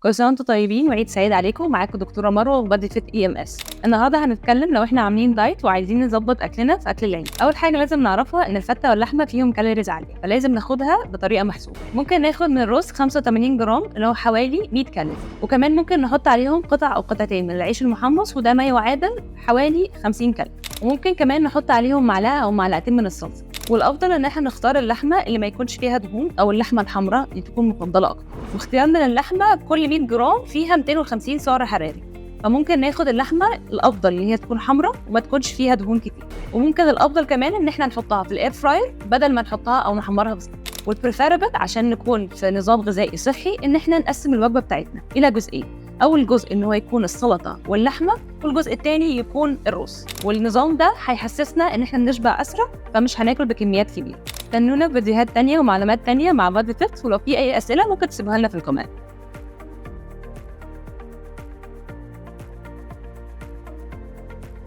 كل سنة وانتم طيبين وعيد سعيد عليكم. معاكم دكتورة مروة وبادي فيت EMS. النهارده هنتكلم لو احنا عاملين دايت وعايزين نظبط اكلنا في اكل العيد. اول حاجة لازم نعرفها ان الفتة واللحمة فيهم كالوريز عالية، فلازم ناخدها بطريقة محسوبة. ممكن ناخد من الرز 85 جرام اللي هو حوالي 100 كالوري، وكمان ممكن نحط عليهم قطع او قطعتين من العيش المحمص وده ما يعادل حوالي 50 كالوري، وممكن كمان نحط عليهم معلقة او معلقتين من الصلصة. والافضل ان احنا نختار اللحمه اللي ما يكونش فيها دهون او اللحمه الحمراء اللي تكون مفضله اكتر. واختيارنا للحمه كل 100 جرام فيها 250 سعر حراري، فممكن ناخد اللحمه الافضل اللي هي تكون حمراء وما تكونش فيها دهون كتير. وممكن الافضل كمان ان احنا نحطها في الاير فراير بدل ما نحطها او نحمرها بس. والبريفيربل عشان نكون في نظام غذائي صحي ان احنا نقسم الوجبه بتاعتنا الى جزئين. اول جزء ان هو يكون السلطه واللحمه، والجزء الثاني يكون الرز. والنظام ده هيحسسنا ان احنا نشبع اسرع، فمش هناكل بكميات كبيره. استنونا في فيديوهات تانية ومعلومات تانية مع بادي فيت، ولو في اي اسئله ممكن تسيبوها لنا في الكومنت.